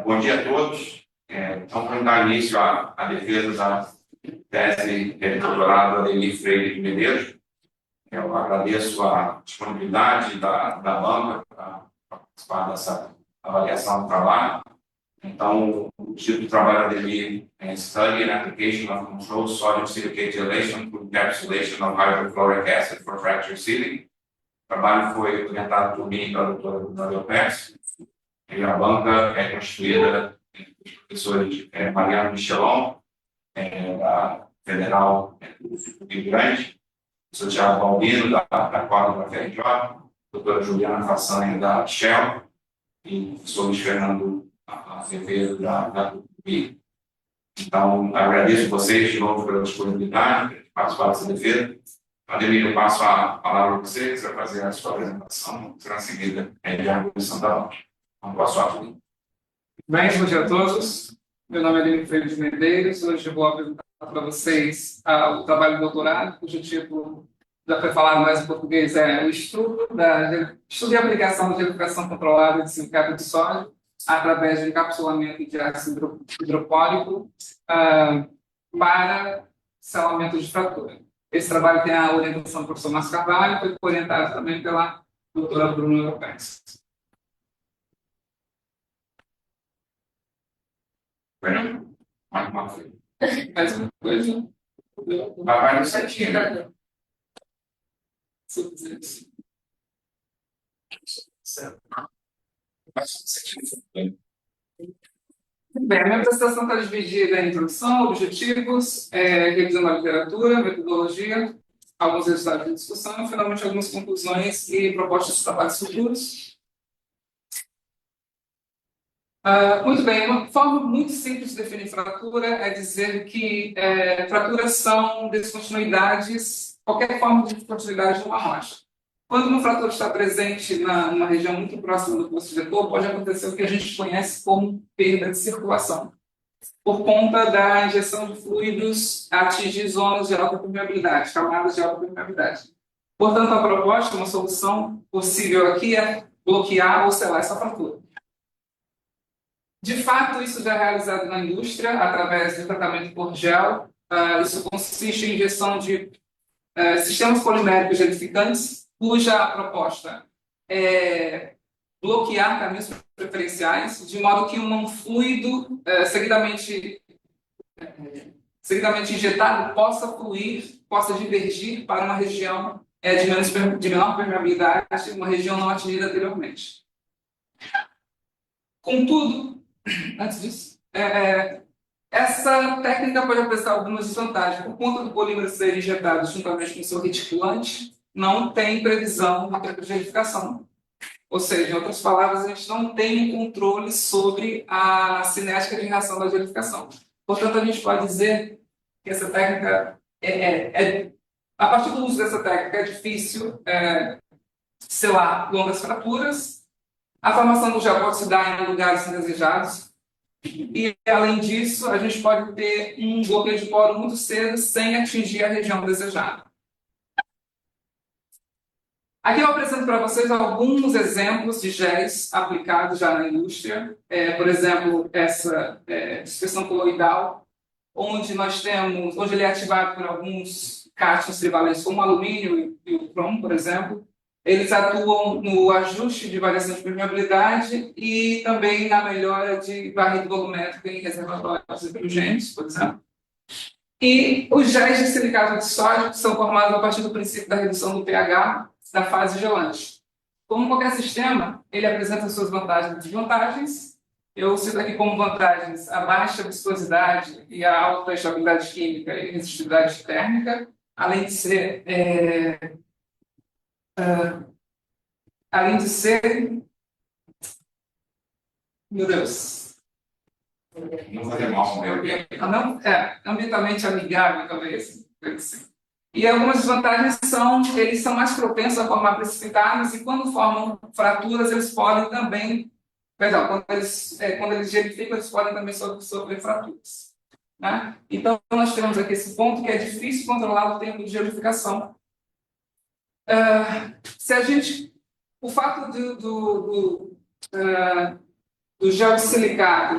Bom dia a todos. Então, para dar início à defesa da tese de doutorado Ademir Freire de Medeiros, eu agradeço a disponibilidade da banca para participar dessa avaliação do trabalho. Então, o título do trabalho da Ademir é Study and Application of Controlled Sodium Silicate Gelation through Encapsulation of Hydrochloric Acid for Fracture Sealing. O trabalho foi orientado por mim e pela doutora Nobel Pérez. E a banca é constituída dos professores Mariano Michelon, da Federal do Rio Grande, o professor Thiago Balbino, da quadra da FRJ, a doutora Juliana Façanha, da Shell, e o professor Luiz Fernando Azevedo, da UPI. Então, agradeço vocês de novo pela disponibilidade de participar dessa defesa. Ademir, eu passo a palavra para você, que você vai fazer a sua apresentação, será seguida de arguição da banca. Então, boa sorte. Bem, bom dia a todos. Meu nome é Ademir Freire de Medeiros. Hoje eu vou apresentar para vocês o trabalho de doutorado, cujo título, já foi falado mais em português, é o estudo e aplicação da gelificação controlada de silicato de sódio através de encapsulamento de ácido hidroclórico para selamento de fratura. Esse trabalho tem a orientação do professor Márcio Carvalho e foi orientado também pela doutora Bruna Lopes. Bueno, mais uma coisa. Mais uma coisa. Vai no setinho. Bem, a minha apresentação está dividida em introdução, objetivos, revisão da literatura, metodologia, alguns resultados de discussão e, finalmente, algumas conclusões e propostas de trabalhos futuros. Muito bem, uma forma muito simples de definir fratura é dizer que fraturas são descontinuidades, qualquer forma de descontinuidade de uma rocha. Quando uma fratura está presente numa região muito próxima do poço injetor, pode acontecer o que a gente conhece como perda de circulação, por conta da injeção de fluidos a atingir zonas de alta permeabilidade, camadas de alta permeabilidade. Portanto, a proposta, uma solução possível aqui é bloquear ou selar essa fratura. De fato, isso já é realizado na indústria, através do tratamento por gel. Isso consiste em injeção de sistemas poliméricos gelificantes, cuja proposta é bloquear caminhos preferenciais, de modo que um fluido seguidamente injetado possa fluir, possa divergir para uma região de menor permeabilidade, uma região não atingida anteriormente. Contudo, antes disso, essa técnica pode apresentar algumas desvantagens. Por conta do polímero ser injetado juntamente com o seu reticulante, não tem previsão do tempo de gelificação. Ou seja, em outras palavras, a gente não tem controle sobre a cinética de reação da gelificação. Portanto, a gente pode dizer que essa técnica, a partir do uso dessa técnica, é difícil selar longas fraturas. A formação do gel pode se dar em lugares indesejados. E, além disso, a gente pode ter um bloqueio de poro muito cedo sem atingir a região desejada. Aqui eu apresento para vocês alguns exemplos de géis aplicados já na indústria. Por exemplo, essa dispersão coloidal, onde ele é ativado por alguns cátions trivalentes, como o alumínio e o cromo, por exemplo. Eles atuam no ajuste de variação de permeabilidade e também na melhora de varrido volumétrica em reservatórios heterogêneos, por exemplo. E os géis de silicato de sódio são formados a partir do princípio da redução do pH da fase gelante. Como qualquer sistema, ele apresenta suas vantagens e desvantagens. Eu cito aqui como vantagens a baixa viscosidade e a alta estabilidade química e resistividade térmica, além de ser meu Deus, ambientalmente amigável, talvez. E algumas desvantagens eles são mais propensos a formar precipitados e quando formam fraturas, eles podem também, quando eles gelificam, eles podem também sofrer fraturas. Né? Então, nós temos aqui esse ponto que é difícil controlar o tempo de gelificação Se a gente, o fato do gel de silicato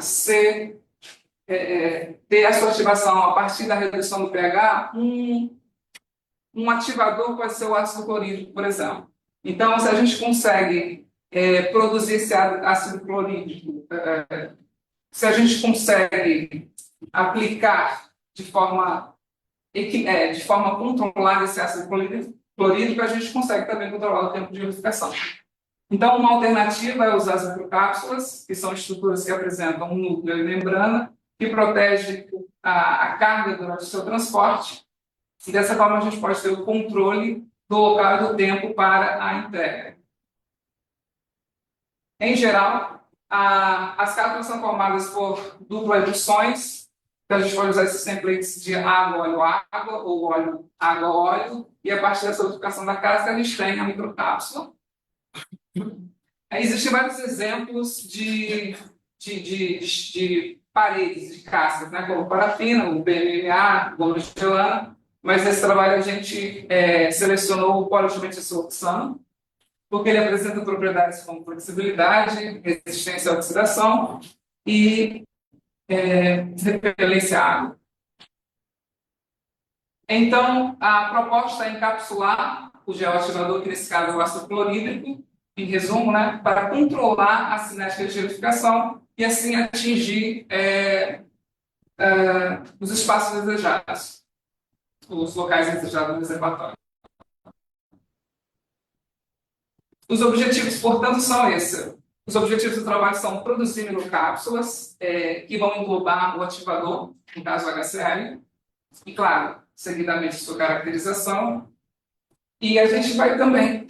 ter a sua ativação a partir da redução do pH, um ativador pode ser o ácido clorídrico, por exemplo. Então, se a gente consegue produzir esse ácido clorídrico, se a gente consegue aplicar de forma controlada esse ácido clorídrico, a gente consegue também controlar o tempo de gelificação. Então, uma alternativa é usar as microcápsulas, que são estruturas que apresentam um núcleo e membrana, que protege a carga durante o seu transporte, e dessa forma a gente pode ter o controle do local e do tempo para a entrega. Em geral, as cápsulas são formadas por duplas emulsões, então a gente pode usar esses templates de água, óleo, água, ou óleo, água, óleo, e a partir dessa lubrificação da casca a gente tem a microcápsula. Existem vários exemplos de paredes de cascas, né, como parafina, o PMMA, goma de porcelana, mas nesse trabalho a gente selecionou o polidimetilsulfano, porque ele apresenta propriedades como flexibilidade, resistência à oxidação e repelência à água. Então, a proposta é encapsular o gel ativador, que nesse caso é o ácido clorídrico, em resumo, né, para controlar a cinética de gelificação e assim atingir os espaços desejados, os locais desejados no reservatório. Os objetivos, portanto, são esses. Os objetivos do trabalho são produzir microcápsulas que vão englobar o ativador, no caso o HCl, e, claro, seguidamente sua caracterização. E a gente vai também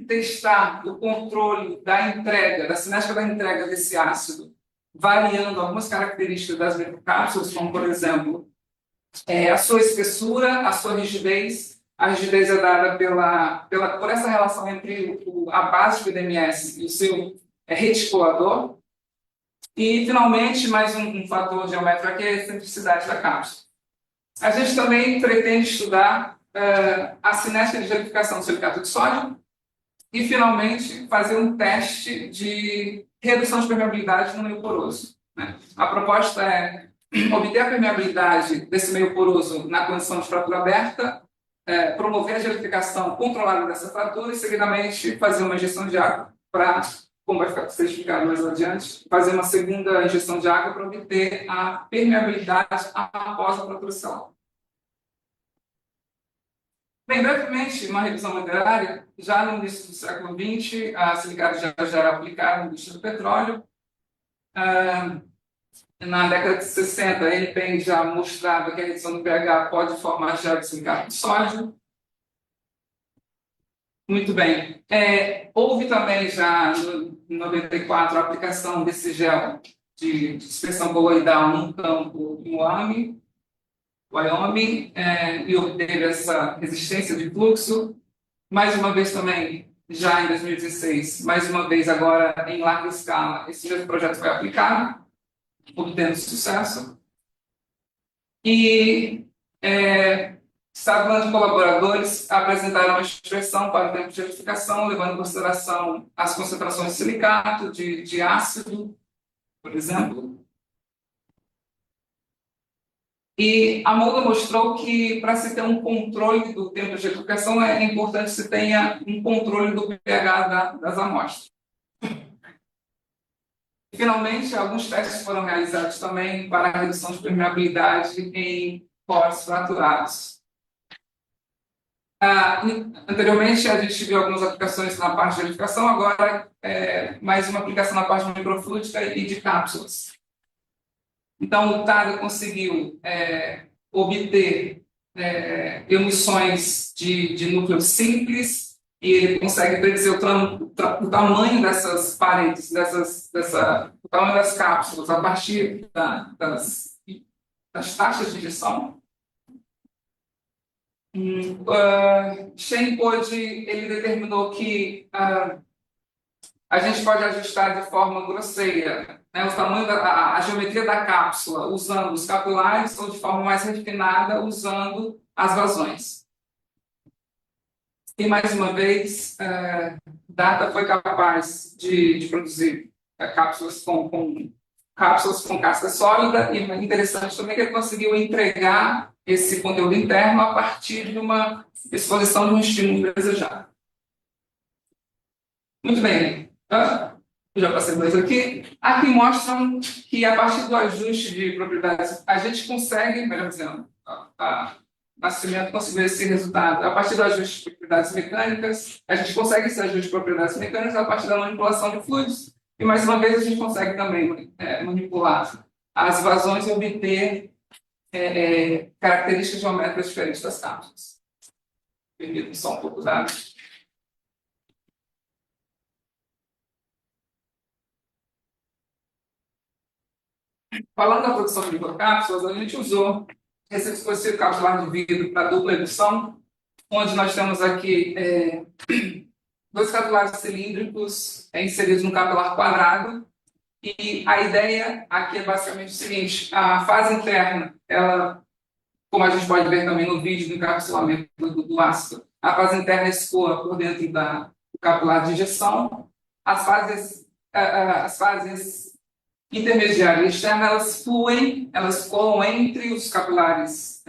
testar o controle da entrega, da cinética da entrega desse ácido, variando algumas características das microcápsulas, como, por exemplo, a sua espessura, a sua rigidez. A rigidez é dada por essa relação entre a base do PDMS e o seu reticulador. E, finalmente, mais um fator geométrico, que é a excentricidade da cápsula. A gente também pretende estudar a cinética de gelificação do silicato de sódio e, finalmente, fazer um teste de redução de permeabilidade no meio poroso, né? A proposta é obter a permeabilidade desse meio poroso na condição de fratura aberta, promover a gelificação controlada dessa fratura e, seguidamente, fazer uma injeção de água para, como vai ficar especificado mais adiante, fazer uma segunda injeção de água para obter a permeabilidade após a fratura celular. Bem, brevemente, uma revisão literária. Já no início do século XX, a silicato já era aplicada na indústria do petróleo. Na década de 60, ele bem já mostrava que a redução do pH pode formar gel de silicato de sódio. Muito bem. Houve também já, em 94, a aplicação desse gel de dispersão coloidal num campo em Wyoming, e obteve essa resistência de fluxo. Mais uma vez também, já em 2016, mais uma vez agora em larga escala, esse mesmo projeto foi aplicado, obtendo sucesso. E Savant e colaboradores apresentaram uma expressão para o tempo de gelificação, levando em consideração as concentrações de silicato, de ácido, por exemplo. E a Mulder mostrou que, para se ter um controle do tempo de gelificação, é importante que se tenha um controle do pH das amostras. E, finalmente, alguns testes foram realizados também para a redução de permeabilidade em poros fraturados. Anteriormente, a gente viu algumas aplicações na parte de gelificação, agora mais uma aplicação na parte microfluídica e de cápsulas. Então, o TADA conseguiu obter emissões de núcleo simples e ele consegue predizer o tamanho dessas paredes, o tamanho das cápsulas a partir das taxas de injeção. Shane ele determinou que a gente pode ajustar de forma grosseira, né, o tamanho a geometria da cápsula usando os capilares ou de forma mais refinada usando as vazões. E, mais uma vez, Data foi capaz de produzir cápsulas cápsulas com casca sólida, e interessante também que ele conseguiu entregar esse conteúdo interno a partir de uma exposição de um estímulo desejado. Muito bem. Já passei dois aqui. Aqui mostram que, a partir do ajuste de propriedades, a gente consegue, melhor dizendo, Nascimento conseguiu esse resultado a partir do ajuste de propriedades mecânicas. A gente consegue esse ajuste de propriedades mecânicas a partir da manipulação de fluidos. E, mais uma vez, a gente consegue também manipular as vazões e obter características geométricas diferentes das cápsulas. Permito só um pouco dados. Falando da produção de microcápsulas, a gente usou esse dispositivo capsular de vidro para dupla indução, onde nós temos aqui dois capilares cilíndricos inseridos num capilar quadrado. E a ideia aqui é basicamente o seguinte: a fase interna, ela, como a gente pode ver também no vídeo do encapsulamento do ácido, a fase interna escoa por dentro do capilar de injeção. As fases intermediária e externa, elas colam entre os capilares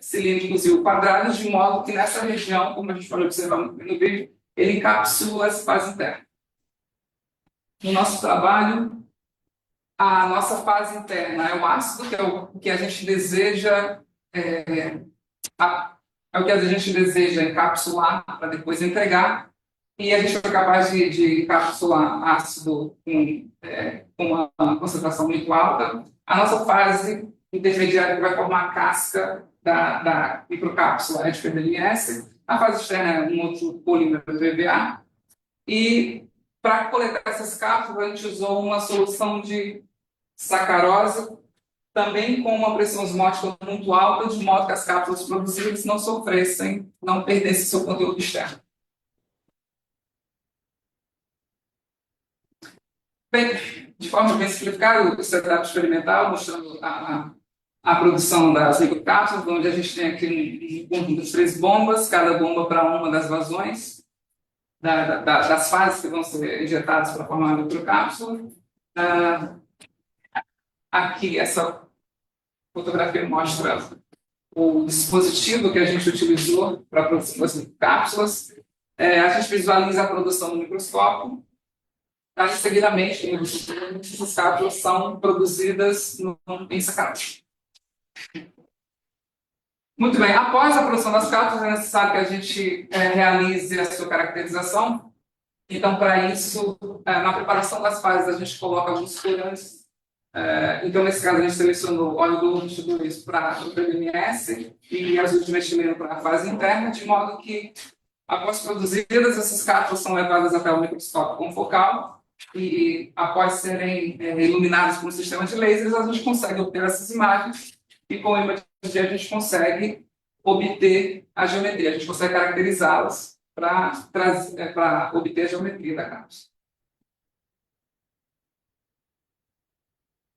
cilíndricos e o quadrado, de modo que nessa região, como a gente pode observar no vídeo, ele encapsula essa fase interna. No nosso trabalho, a nossa fase interna é o ácido, que é o que a gente deseja, é o que a gente deseja encapsular para depois entregar. E a gente foi capaz de encapsular ácido com uma concentração muito alta. A nossa fase intermediária, que vai formar a casca da microcápsula, é de PDMS. A fase externa é um outro polímero PVA. E, para coletar essas cápsulas, a gente usou uma solução de sacarose, também com uma pressão osmótica muito alta, de modo que as cápsulas produzidas não sofressem, não perdessem seu conteúdo externo. Bem, de forma bem simplificada, o setup experimental, mostrando a produção das microcápsulas, onde a gente tem aqui um conjunto de 3 bombas, cada bomba para uma das vazões, das fases que vão ser injetadas para formar a microcápsula. Aqui, essa fotografia mostra o dispositivo que a gente utilizou para a produção das microcápsulas. A gente visualiza a produção no microscópio. Seguidamente, essas cápsulas são produzidas em sacarose. Muito bem, após a produção das cápsulas, é necessário que a gente realize a sua caracterização. Então, para isso, na preparação das fases, a gente coloca alguns corantes. Então, nesse caso, a gente selecionou óleo do 22 para o PDMS e azul de metileno para a fase interna, de modo que, após produzidas, essas cápsulas são levadas até o microscópio confocal. E, após serem iluminadas por um sistema de lasers, a gente consegue obter essas imagens, e com a imagia a gente consegue obter a geometria, a gente consegue caracterizá-las para obter a geometria da cápsula.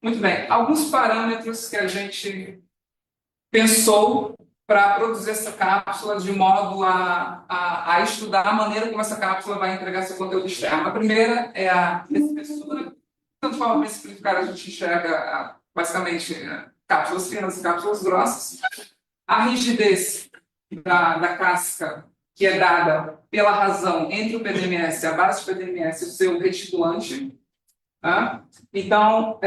Muito bem, alguns parâmetros que a gente pensou para produzir essa cápsula de modo a estudar a maneira como essa cápsula vai entregar seu conteúdo externo. A primeira é a espessura. Então, de forma bem simplificada, a gente enxerga basicamente cápsulas finas e cápsulas grossas. A rigidez da casca, que é dada pela razão entre o PDMS, a base do PDMS e o seu reticulante. Então,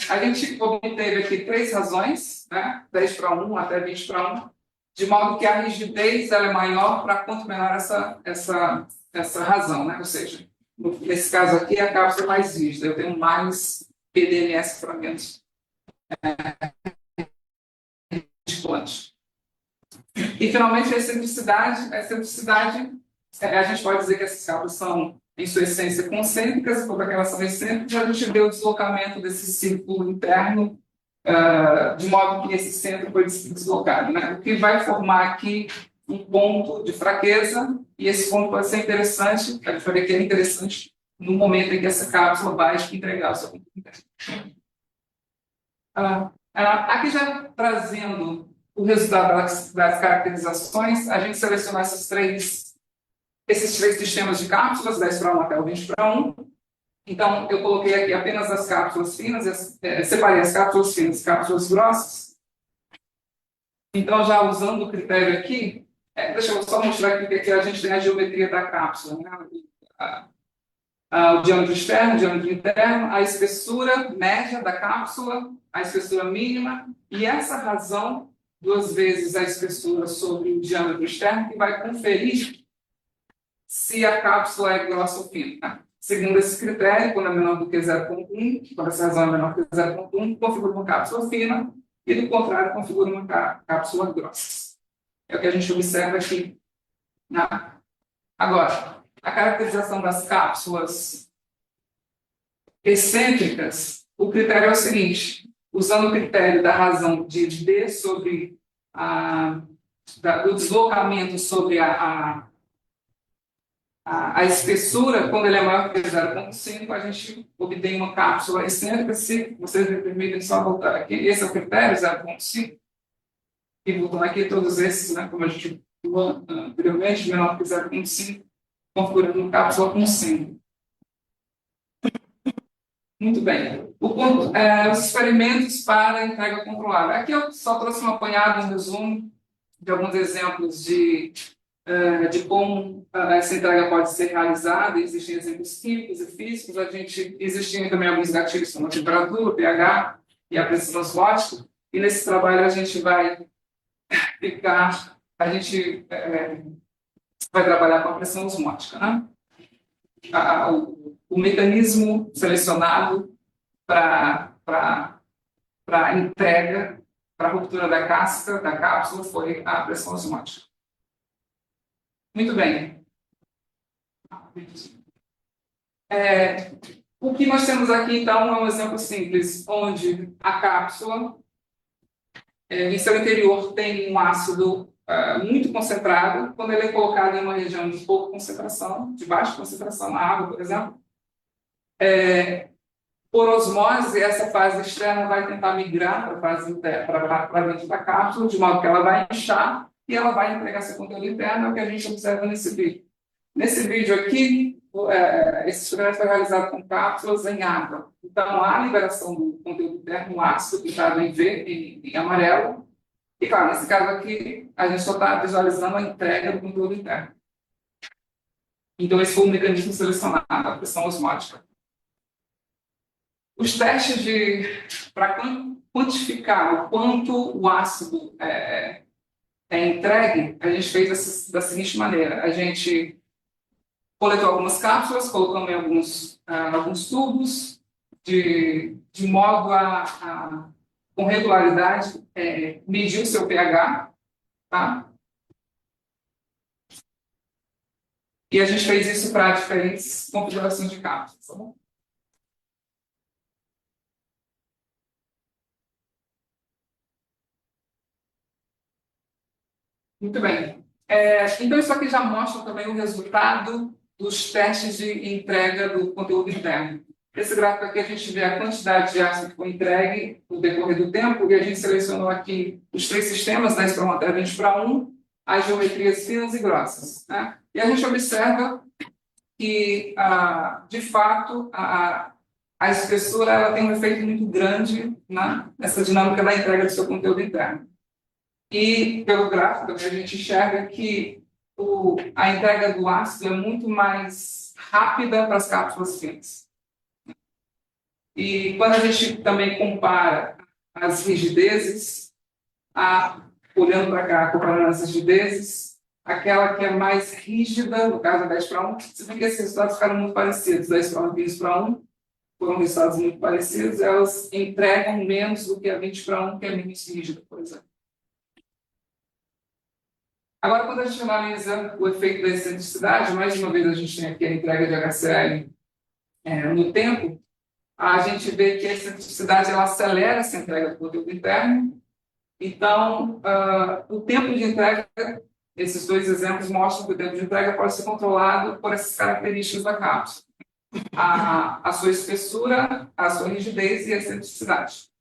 a gente obteve aqui 3 razões, 10:1 até 20:1, de modo que a rigidez ela é maior para quanto menor essa razão, ou seja, nesse caso aqui a cápsula é mais rígida, eu tenho mais PDMS para menos reticulante. E, finalmente, a excentricidade, a gente pode dizer que essas cápsulas são, em sua essência, concêntricas, e, por aquelas são excêntricas, a gente vê o deslocamento desse círculo interno, de modo que esse centro foi deslocado, o que vai formar aqui um ponto de fraqueza, e esse ponto pode ser interessante, a gente vai ver que é interessante no momento em que essa cápsula vai entregar o seu conteúdo interno. Aqui, já trazendo o resultado das caracterizações, a gente selecionou essas 3 esses três sistemas de cápsulas, 10:1 até o 20:1. Então, eu coloquei aqui apenas as cápsulas finas, separei as cápsulas finas e cápsulas grossas. Então, já usando o critério aqui, deixa eu só mostrar aqui que aqui a gente tem a geometria da cápsula, né? O diâmetro externo, o diâmetro interno, a espessura média da cápsula, a espessura mínima, e essa razão, 2 vezes a espessura sobre o diâmetro externo, que vai conferir se a cápsula é grossa ou fina. Tá? Segundo esse critério, quando é menor do que 0,1, quando essa razão é menor do que 0,1, configura uma cápsula fina, e do contrário, configura uma cápsula grossa. É o que a gente observa aqui. Agora, a caracterização das cápsulas excêntricas, o critério é o seguinte: usando o critério da razão de D sobre o deslocamento sobre a espessura, quando ele é maior que 0,5, a gente obtém uma cápsula excêntrica. Se vocês me permitem só voltar aqui, esse é o critério, 0,5, e voltando aqui todos esses, né, como a gente viu anteriormente, menor que 0,5, configurando uma cápsula com 100. Muito bem. Os experimentos para entrega controlada. Aqui eu só trouxe um apanhado, um resumo de alguns exemplos de como essa entrega pode ser realizada. Existem exemplos químicos e físicos. Existiam também alguns gatilhos como a temperatura, o pH e a pressão osmótica. E nesse trabalho a gente vai trabalhar com a pressão osmótica, né? O mecanismo selecionado para entrega, para ruptura da casca, da cápsula, foi a pressão osmótica. Muito bem. O que nós temos aqui, então, é um exemplo simples, onde a cápsula, em seu interior, tem um ácido muito concentrado. Quando ele é colocado em uma região de pouca concentração, de baixa concentração, na água, por exemplo, por osmose, essa fase externa vai tentar migrar para a fase interna, para dentro da cápsula, de modo que ela vai inchar e ela vai entregar seu conteúdo interno, é o que a gente observa nesse vídeo. Nesse vídeo aqui, esse experimento foi realizado com cápsulas em água. Então, há liberação do conteúdo interno, ácido, pintado em verde, em amarelo. E, claro, nesse caso aqui, a gente só está visualizando a entrega do conteúdo interno. Então, esse foi o mecanismo selecionado, a pressão osmótica. Os testes para quantificar o quanto o ácido é entregue, a gente fez da seguinte maneira: a gente coletou algumas cápsulas, colocamos em alguns tubos, de modo com regularidade, medir o seu pH, tá? E a gente fez isso para diferentes configurações de cápsulas, tá bom? Muito bem. Então, isso aqui já mostra também o resultado dos testes de entrega do conteúdo interno. Esse gráfico aqui a gente vê a quantidade de ácido que foi entregue no decorrer do tempo, e a gente selecionou aqui os 3 sistemas, 10:1 até 20:1, as geometrias finas e grossas, né? E a gente observa que, de fato, a espessura ela tem um efeito muito grande, né, nessa dinâmica da entrega do seu conteúdo interno. E, pelo gráfico, a gente enxerga que a entrega do ácido é muito mais rápida para as cápsulas finas. E quando a gente também compara as rigidezes, olhando para cá, comparando as rigidezes, aquela que é mais rígida, no caso 10:1, se bem que esses resultados ficaram muito parecidos, 10:1 e 20:1, foram resultados muito parecidos, elas entregam menos do que a 20:1, que é menos rígida, por exemplo. Agora, quando a gente analisa o efeito da excentricidade, mais uma vez a gente tem aqui a entrega de HCl no tempo, a gente vê que a excentricidade ela acelera essa entrega do conteúdo interno. Então, o tempo de entrega, esses 2 exemplos mostram que o tempo de entrega pode ser controlado por essas características da cápsula: a sua espessura, a sua rigidez e a excentricidade.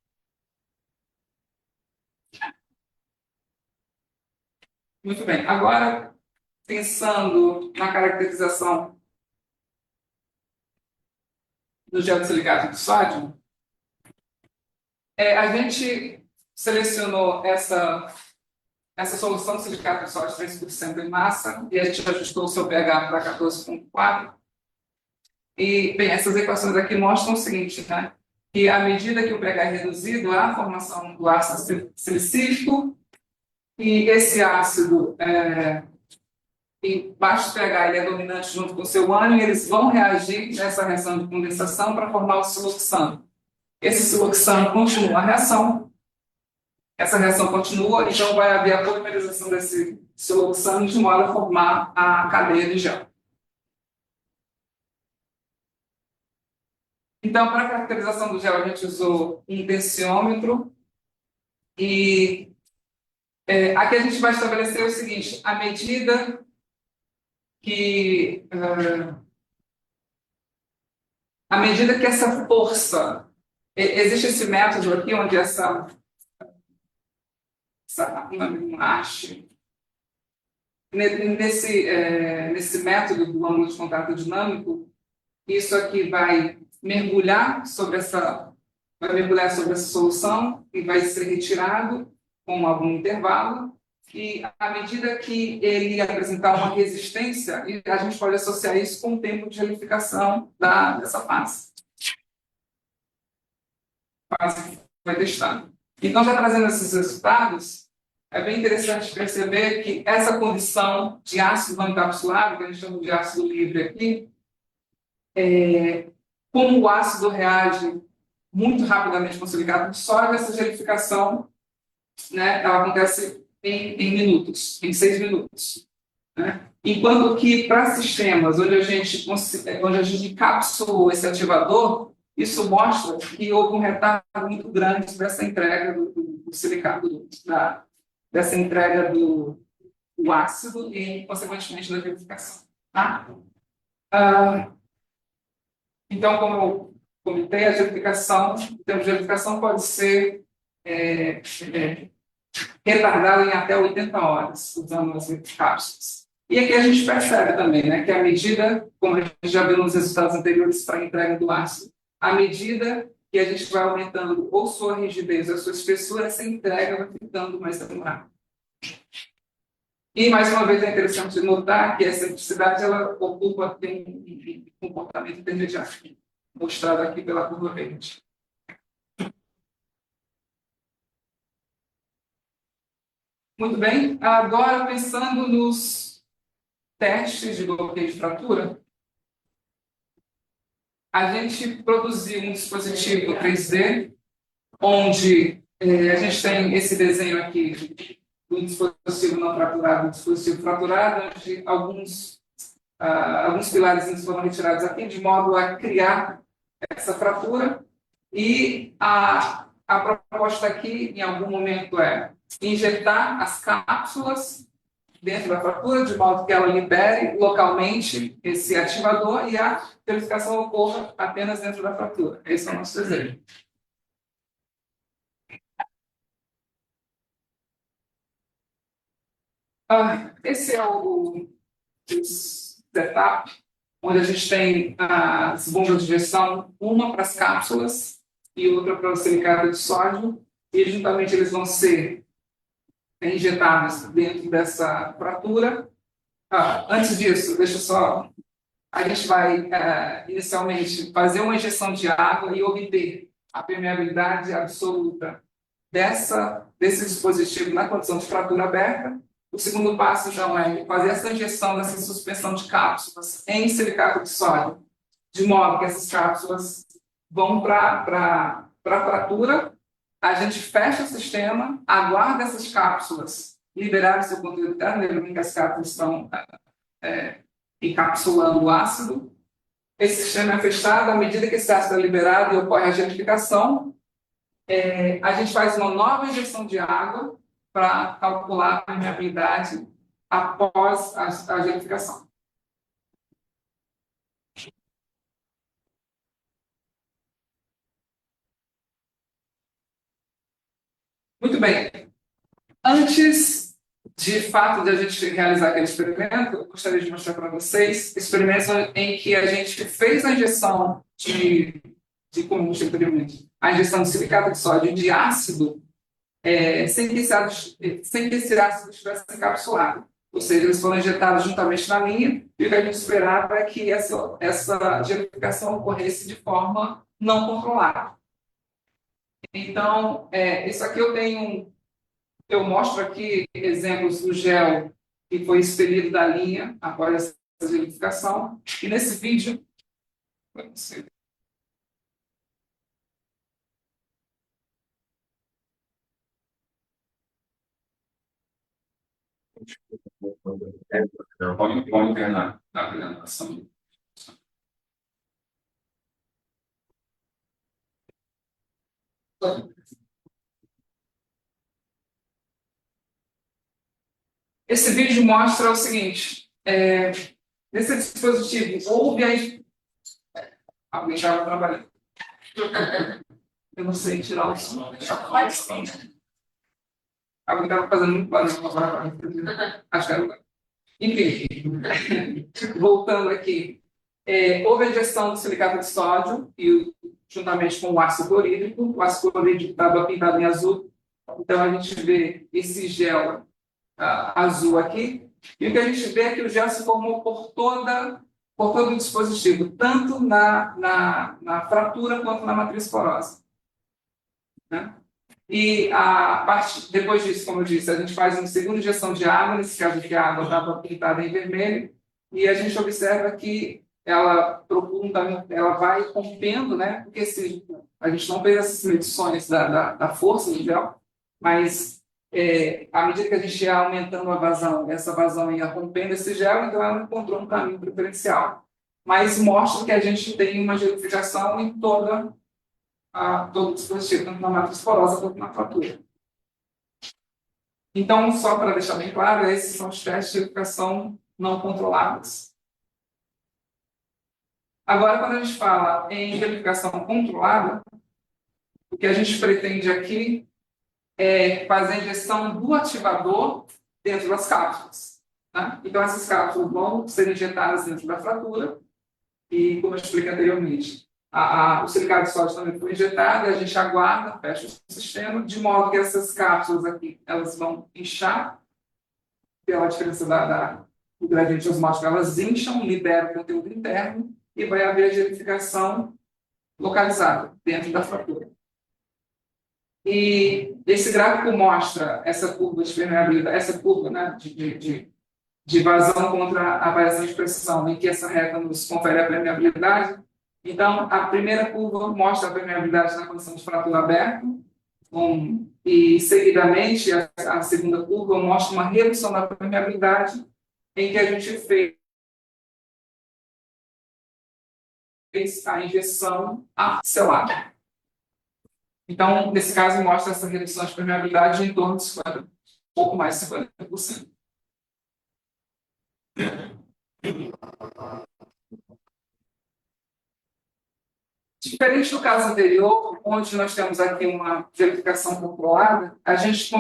Muito bem. Agora, pensando na caracterização do gel de silicato de sódio, a gente selecionou essa solução de silicato de sódio 3% em massa e a gente ajustou o seu pH para 14,4. E, bem, essas equações aqui mostram o seguinte, né? Que à medida que o pH é reduzido, há a formação do ácido salicílico e esse ácido, em baixo pH, ele é dominante junto com o seu ânion e eles vão reagir nessa reação de condensação para formar o siloxano. Esse siloxano continua a reação, essa reação continua, então vai haver a polimerização desse siloxano de modo a formar a cadeia de gel. Então, para a caracterização do gel, a gente usou um tensiômetro e aqui a gente vai estabelecer o seguinte: à medida que essa força, existe esse método aqui onde essa haste, nesse método do ângulo de contato dinâmico, isso aqui vai mergulhar sobre essa solução e vai ser retirado com algum intervalo. E à medida que ele apresentar uma resistência, a gente pode associar isso com o tempo de gelificação dessa fase. Fase que vai testar. Então, já trazendo esses resultados, é bem interessante perceber que essa condição de ácido não encapsulado, que a gente chama de ácido livre aqui, como o ácido reage muito rapidamente com o silicato de sódio, essa gelificação, né, ela acontece em minutos, em 6 minutos. Né? Enquanto que para sistemas onde a gente encapsulou esse ativador, isso mostra que houve um retardo muito grande dessa entrega do silicato, dessa entrega do ácido e, consequentemente, da gelificação. Tá? Então, como eu comentei, a gelificação, o tempo de gelificação pode ser retardado em até 80 horas, usando as cápsulas. E aqui a gente percebe também, né, que à medida, como a gente já viu nos resultados anteriores para a entrega do ácido, à medida que a gente vai aumentando ou sua rigidez ou sua espessura, essa entrega vai ficando mais demorada. E, mais uma vez, é interessante notar que essa simplicidade ela ocupa um comportamento intermediário, mostrado aqui pela curva verde. Muito bem, agora pensando nos testes de bloqueio de fratura, a gente produziu um dispositivo 3D, onde a gente tem esse desenho aqui do dispositivo não fraturado, do dispositivo fraturado, onde alguns pilares foram retirados aqui, de modo a criar essa fratura, e a proposta aqui, em algum momento, é injetar as cápsulas dentro da fratura, de modo que ela libere localmente esse ativador e a gelificação ocorra apenas dentro da fratura. Esse é o nosso desejo. Esse é o setup, onde a gente tem as bombas de injeção, uma para as cápsulas e outra para o silicato de sódio, e juntamente eles vão ser injetados dentro dessa fratura. Antes disso, deixa só... A gente vai, inicialmente, fazer uma injeção de água e obter a permeabilidade absoluta desse dispositivo na condição de fratura aberta. O segundo passo, então, é fazer essa injeção dessa suspensão de cápsulas em silicato de sódio, de modo que essas cápsulas vão para a fratura. A gente fecha o sistema, aguarda essas cápsulas liberarem seu conteúdo interno, lembrando que as cápsulas estão encapsulando o ácido. Esse sistema é fechado. À medida que esse ácido é liberado e ocorre a gelificação, a gente faz uma nova injeção de água para calcular a permeabilidade após a gelificação. Muito bem. Antes de fato de a gente realizar aquele experimento, eu gostaria de mostrar para vocês experimentos em que a gente fez a injeção como mostrei anteriormente, a injeção de silicato de sódio e de ácido, sem que esse ácido estivesse encapsulado. Ou seja, eles foram injetados juntamente na linha, e o que a gente esperava é que essa gelificação ocorresse de forma não controlada. Então, isso aqui eu mostro aqui exemplos do gel que foi expelido da linha após essa gelificação, e nesse vídeo, vamos ver na apresentação. Esse vídeo mostra o seguinte: nesse dispositivo houve alguém estava trabalhando. Eu não sei tirar o som. Alguém estava fazendo muito barulho agora. Acho que era. Enfim, voltando aqui. Houve a injeção do silicato de sódio, juntamente com o ácido clorídrico. O ácido clorídrico estava pintado em azul. Então, a gente vê esse gel azul aqui. E o que a gente vê é que o gel se formou por todo o dispositivo, tanto na fratura quanto na matriz porosa. Né? E depois disso, como eu disse, a gente faz uma segunda injeção de água, nesse caso aqui a água estava pintada em vermelho, e a gente observa que ela vai rompendo, né? Porque a gente não fez essas medições da força do gel, mas à medida que a gente ia aumentando a vazão, essa vazão ia rompendo esse gel, então ela encontrou um caminho preferencial. Mas mostra que a gente tem uma gelificação em todo o dispositivo, tanto na matriz porosa quanto na fratura. Então, só para deixar bem claro, esses são os testes de gelificação não controlados. Agora, quando a gente fala em gelificação controlada, o que a gente pretende aqui é fazer a injeção do ativador dentro das cápsulas. Tá? Então, essas cápsulas vão ser injetadas dentro da fratura, e, como eu expliquei anteriormente, o silicato de sódio também foi injetado, e a gente aguarda, fecha o sistema, de modo que essas cápsulas aqui elas vão inchar, pela diferença do gradiente osmótico, elas incham, liberam o conteúdo interno, e vai haver a gelificação localizada dentro da fratura. E esse gráfico mostra essa curva de permeabilidade, essa curva, né, de vazão contra a variação de pressão, em que essa reta nos confere a permeabilidade. Então, a primeira curva mostra a permeabilidade na condição de fratura aberta, e, seguidamente, a segunda curva mostra uma redução da permeabilidade, em que a gente fez a injeção selada. Então, nesse caso, mostra essa redução de permeabilidade em torno de 50%, pouco mais de 50%. Diferente do caso anterior, onde nós temos aqui uma gelificação controlada, a gente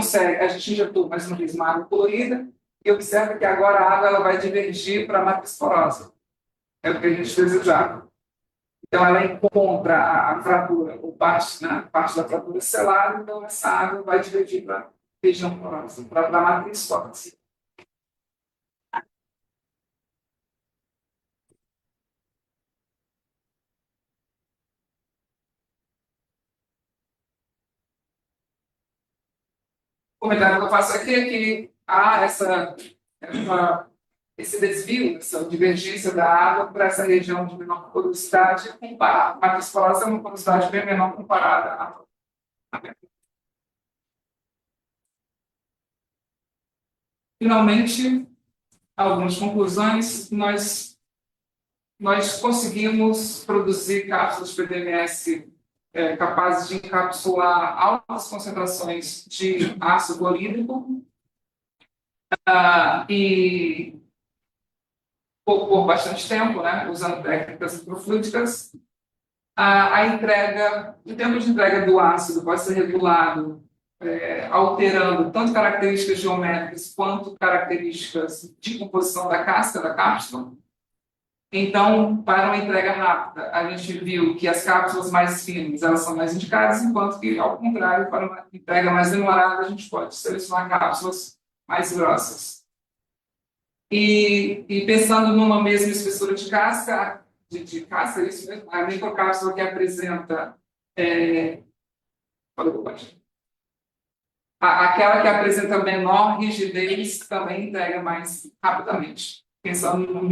injetou mais uma vez uma água colorida e observa que agora a água ela vai divergir para a matriz porosa. É o que a gente desejava. Então, ela encontra a fratura, ou parte da fratura selada, então essa água vai divergir para a região porosa, para a matriz porosa. O comentário que eu faço aqui é que há esse desvio, essa divergência da água para essa região de menor porosidade, a matriz porosa é uma porosidade bem menor comparada à. Finalmente, algumas conclusões. Nós conseguimos produzir cápsulas PDMS capazes de encapsular altas concentrações de ácido clorídrico e por bastante tempo, né, usando técnicas microfluídicas. O tempo de entrega do ácido pode ser regulado alterando tanto características geométricas quanto características de composição da casca da cápsula. Então, para uma entrega rápida, a gente viu que as cápsulas mais finas elas são mais indicadas, enquanto que, ao contrário, para uma entrega mais demorada, a gente pode selecionar cápsulas mais grossas. E pensando numa mesma espessura de casca, casca, é isso mesmo, a microcápsula que apresenta aquela que apresenta menor rigidez também entrega mais rapidamente, pensando numa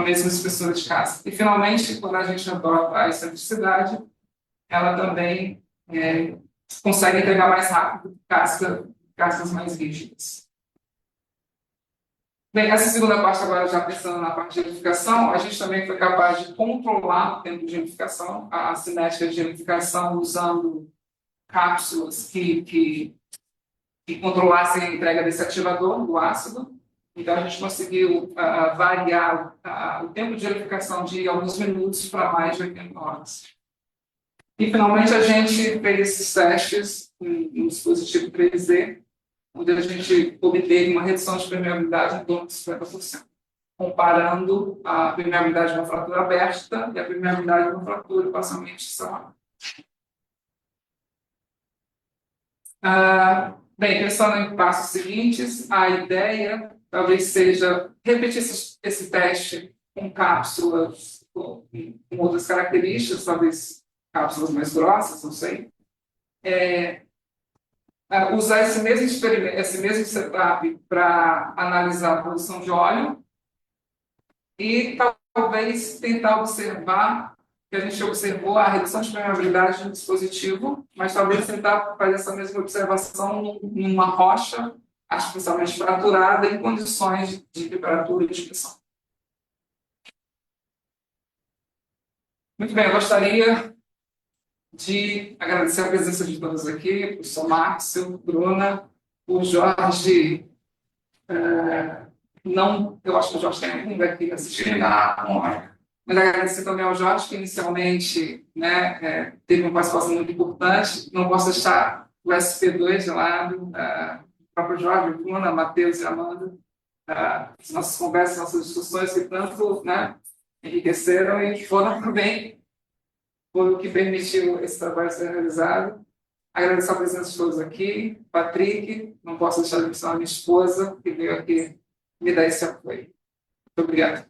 mesma espessura de casca. E, finalmente, quando a gente adota a excentricidade, ela também consegue entregar mais rápido cascas mais rígidas. Bem, essa segunda parte, agora já pensando na parte de gelificação, a gente também foi capaz de controlar o tempo de gelificação, a cinética de gelificação, usando cápsulas que controlassem a entrega desse ativador do ácido. Então, a gente conseguiu variar o tempo de gelificação de alguns minutos para mais de 80 horas. E, finalmente, a gente fez esses testes no dispositivo 3D, onde a gente obteve uma redução de permeabilidade em torno de 50%, comparando a permeabilidade de uma fratura aberta e a permeabilidade de uma fratura parcialmente selada. Bem, pensando em passos seguintes, a ideia talvez seja repetir esse teste com cápsulas com outras características, talvez cápsulas mais grossas, não sei. Usar esse mesmo setup para analisar a produção de óleo e talvez tentar observar, que a gente observou a redução de permeabilidade do dispositivo, mas talvez tentar fazer essa mesma observação numa rocha artificialmente fraturada em condições de temperatura e de pressão. Muito bem, eu gostaria de agradecer a presença de todos aqui, o professor Márcio, Bruna, o Jorge. Eu acho que o Jorge tem alguém aqui assistindo. Mas agradecer também ao Jorge, que inicialmente teve uma participação muito importante. Não posso deixar o SP2 de lado, o próprio Jorge, Bruna, Matheus e Amanda, as nossas conversas, nossas discussões que tanto enriqueceram e foram também o que permitiu esse trabalho ser realizado. Agradecer a presença de todos aqui. Patrick, não posso deixar de mencionar a minha esposa, que veio aqui me dar esse apoio. Muito obrigado.